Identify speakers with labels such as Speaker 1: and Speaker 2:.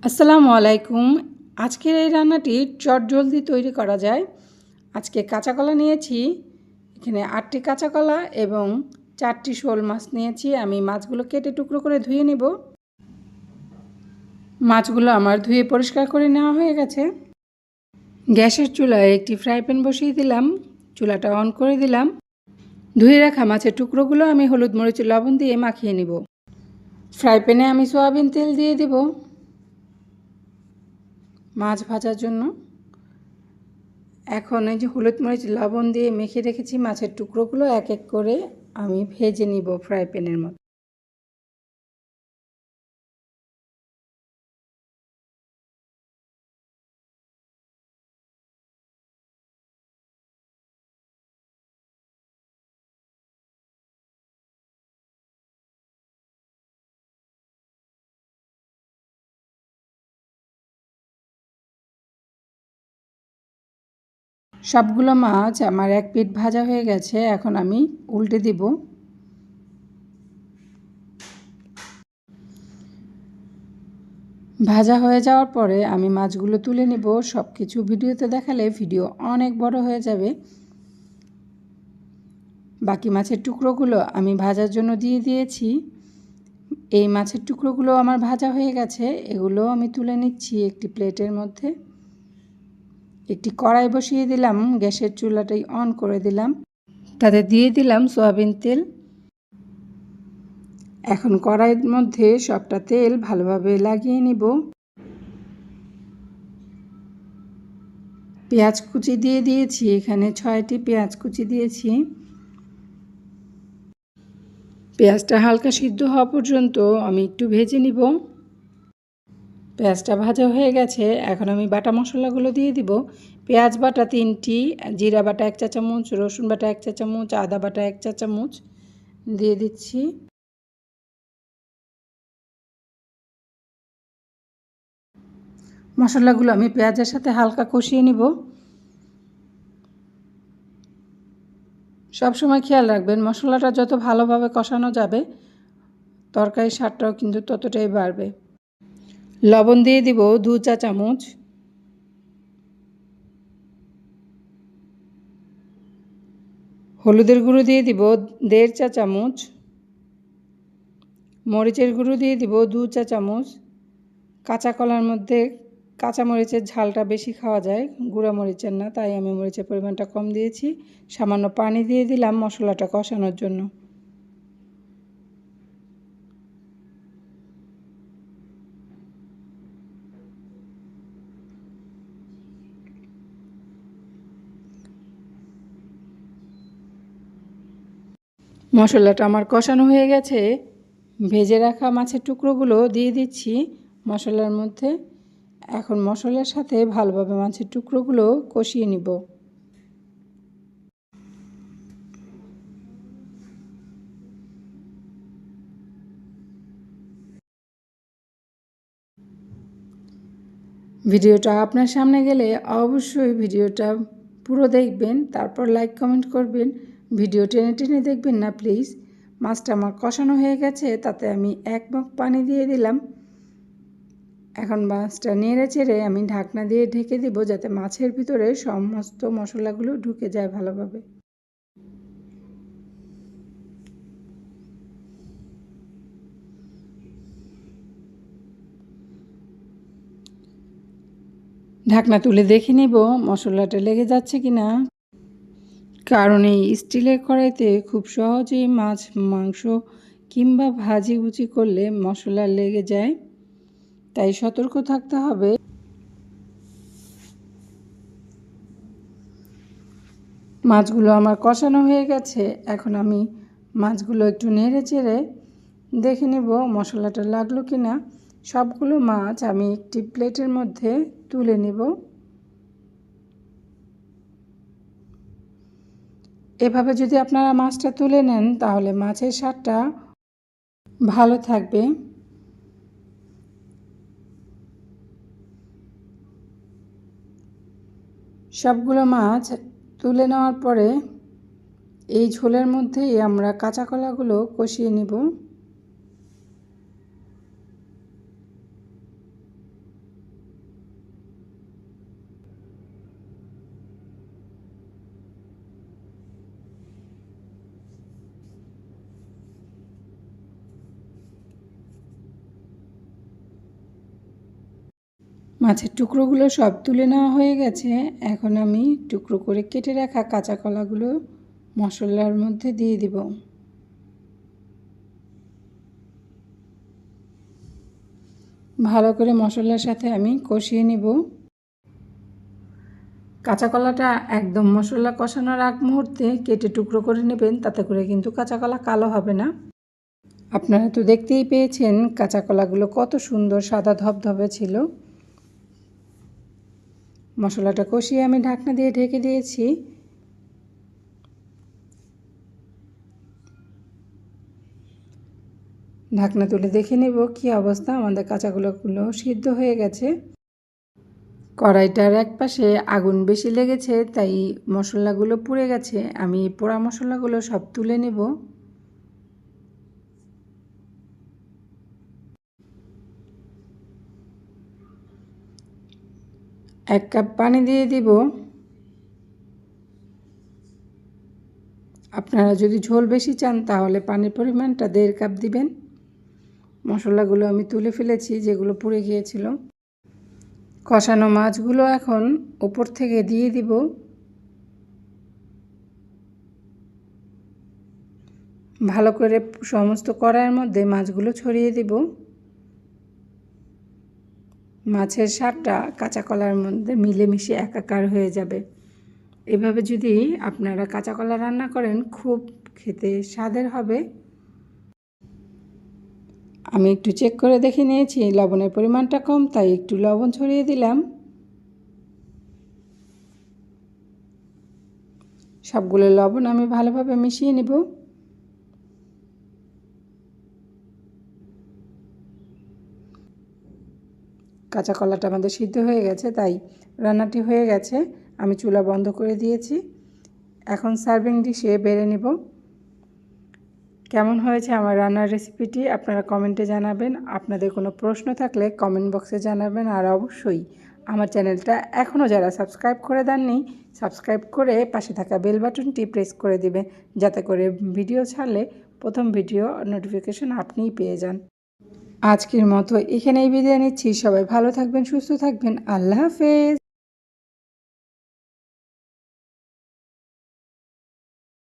Speaker 1: আসসালামু আলাইকুম। আজকের এই রান্নাটি চটজলদি তৈরি করা যায়। আজকে কাঁচা কলা নিয়েছি, এখানে ৮টি কাঁচা কলা এবং ৪টি শোল মাছ নিয়েছি। আমি মাছগুলো কেটে টুকরো করে ধুয়ে নিব। মাছগুলো আমার ধুয়ে পরিষ্কার করে নেওয়া হয়ে গেছে। গ্যাসের চুলায় একটি ফ্রাই প্যান বসিয়ে দিলাম, চুলাটা অন করে দিলাম। ধুয়ে রাখা মাছের টুকরোগুলো আমি হলুদ মরিচ লবণ দিয়ে মাখিয়ে নিব। ফ্রাই প্যানে আমি সয়াবিন তেল দিয়ে দেব মাছ ভাজার জন্য। এখন এই যে হলুদ মরিচ লবণ দিয়ে মেখে রেখেছি মাছের টুকরোগুলো এক এক করে আমি ভেজে নিব ফ্রাই প্যানের মধ্যে। সবগুলো মাছ আমার এক পিঠ ভাজা হয়ে গেছে, এখন আমি উল্টে দিব। ভাজা হয়ে যাওয়ার পরে আমি মাছগুলো তুলে নিব। সব কিছু ভিডিওতে দেখালে ভিডিও অনেক বড় হয়ে যাবে। বাকি মাছের টুকরোগুলো আমি ভাজার জন্য দিয়ে দিয়েছি। এই মাছের টুকরোগুলো আমার ভাজা হয়ে গেছে, এগুলো আমি তুলে নিচ্ছি একটি প্লেটের মধ্যে। একটি কড়াই বসিয়ে দিলাম, গ্যাসের চুলাটাই অন করে দিলাম, তাতে দিয়ে দিলাম সয়াবিন তেল। এখন কড়াইয়ের মধ্যে সবটা তেল ভালোভাবে লাগিয়ে নিব। পেঁয়াজ কুচি দিয়ে দিয়েছি, এখানে 6টি পেঁয়াজ কুচি দিয়েছি। পেঁয়াজটা হালকা সিদ্ধ হওয়া পর্যন্ত আমি একটু ভেজে নিব। পেঁয়াজটা ভাজা হয়ে গেছে, এখন আমি বাটা মশলাগুলো দিয়ে দিব। পেঁয়াজ বাটা 3টি, জিরা বাটা 1 চা চামচ, রসুন বাটা 1 চা চামচ, আদা বাটা 1 চা চামচ দিয়ে দিচ্ছি। মশলাগুলো আমি পেঁয়াজের সাথে হালকা কষিয়ে নিব। সবসময় খেয়াল রাখবেন মশলাটা যত ভালোভাবে কষানো যাবে তরকারির স্বাদটাও কিন্তু ততটাই বাড়বে। লবণ দিয়ে দিব 2 চা চামচ, হলুদের গুঁড়ো দিয়ে দিব 1.5 চা চামচ, মরিচের গুঁড়ো দিয়ে দিব 2 চা চামচ। কাঁচা কলার মধ্যে কাঁচা মরিচের ঝালটা বেশি খাওয়া যায়, গুঁড়া মরিচের না, তাই আমি মরিচের পরিমাণটা কম দিয়েছি। সামান্য পানি দিয়ে দিলাম মশলাটা কষানোর জন্য। মশলাটা আমার কষানো হয়ে গেছে, ভেজে রাখা মাছের টুকরোগুলো দিয়ে দিচ্ছি মশলার মধ্যে। এখন মশলার সাথে ভালোভাবে মাছের টুকরোগুলো কষিয়ে নিব। ভিডিওটা আপনার সামনে গেলে অবশ্যই ভিডিওটা পুরো দেখবেন, তারপর লাইক কমেন্ট করবেন। ভিডিও টেনে টেনে দেখবেন না প্লিজ। মাছটা আমার কষানো হয়ে গেছে, তাতে আমি 1 মগ পানি দিয়ে দিলাম। এখন মাছটা নেড়ে চেড়ে আমি ঢাকনা দিয়ে ঢেকে দিব, যাতে মাছের ভিতরে সমস্ত মশলাগুলো ঢুকে যায় ভালোভাবে। ঢাকনা তুলে দেখে নিব মশলাটা লেগে যাচ্ছে কিনা, কারণ এই স্টিলের কড়াইতে খুব সহজেই মাছ মাংস কিংবা ভাজি ভুজি করলে মশলা লেগে যায়, তাই সতর্ক থাকতে হবে। মাছগুলো আমার কষানো হয়ে গেছে, এখন আমি মাছগুলো একটু নেড়ে চেড়ে দেখে নেব মশলাটা লাগলো কিনা। সবগুলো মাছ আমি একটি প্লেটের মধ্যে তুলে নেব। এভাবে যদি আপনারা মাছটা তুলে নেন তাহলে মাছের স্বাদটা ভালো থাকবে। সবগুলো মাছ তুলে নেওয়ার পরে এই ঝোলের মধ্যেই আমরা কাঁচা কলাগুলো কষিয়ে নিব। মাছের টুকরোগুলো সব তুলে নেওয়া হয়ে গেছে। এখন আমি টুকরো করে কেটে রাখা কাঁচা কলাগুলো মশলার মধ্যে দিয়ে দিব। ভালো করে মশলার সাথে আমি কষিয়ে নিব। কাঁচা কলাটা একদম মশলা কষানোর আগ মুহূর্তে কেটে টুকরো করে নেবেন, তাতে করে কিন্তু কাঁচা কলা কালো হবে না। আপনারা তো দেখতেই পেয়েছেন কাঁচা কলাগুলো কত সুন্দর সাদা ধবধবে ছিল। মশলাটা কষিয়ে আমি ঢাকনা দিয়ে ঢেকে দিয়েছি। ঢাকনা তুলে দেখে নেব কী অবস্থা। আমাদের কাঁচাগুলোগুলো সিদ্ধ হয়ে গেছে। কড়াইটার এক পাশে আগুন বেশি লেগেছে, তাই মশলাগুলো পুড়ে গেছে। আমি পোড়া মশলাগুলো সব তুলে নেব। এক কাপ পানি দিয়ে দিব। আপনারা যদি ঝোল বেশি চান তাহলে পানির পরিমাণটা 1.5 কাপ দিবেন। মশলাগুলো আমি তুলে ফেলেছি যেগুলো পুড়ে গিয়েছিল। কষানো মাছগুলো এখন উপর থেকে দিয়ে দিব। ভালো করে সমস্ত কড়াইয়ের মধ্যে মাছগুলো ছড়িয়ে দিব। মাছের স্বাদটা কাঁচা কলার মধ্যে মিলেমিশে একাকার হয়ে যাবে। এভাবে যদি আপনারা কাঁচা কলা রান্না করেন খুব খেতে স্বাদের হবে। আমি একটু চেক করে দেখে নিয়েছি লবণের পরিমাণটা কম, তাই একটু লবণ ছড়িয়ে দিলাম। সবগুলো লবণ আমি ভালোভাবে মিশিয়ে নেব। কাঁচা কলাটা আমাদের সিদ্ধ হয়ে গেছে, তাই রান্নাটি হয়ে গেছে। আমি চুলা বন্ধ করে দিয়েছি। এখন সার্ভিং ডিশে বেড়ে নেব। কেমন হয়েছে আমার রান্নার রেসিপিটি আপনারা কমেন্টে জানাবেন। আপনাদের কোনো প্রশ্ন থাকলে কমেন্ট বক্সে জানাবেন। আর অবশ্যই আমার চ্যানেলটা এখনও যারা সাবস্ক্রাইব করে দেননি, সাবস্ক্রাইব করে পাশে থাকা বেল বাটনটি প্রেস করে দিবেন, যাতে করে ভিডিও ছাড়লে প্রথম ভিডিও নোটিফিকেশন আপনিই পেয়ে যান। আজকের মতো এখানেই বিদায় নিচ্ছি। সবাই ভালো থাকবেন, সুস্থ থাকবেন। আল্লাহ হাফেজ।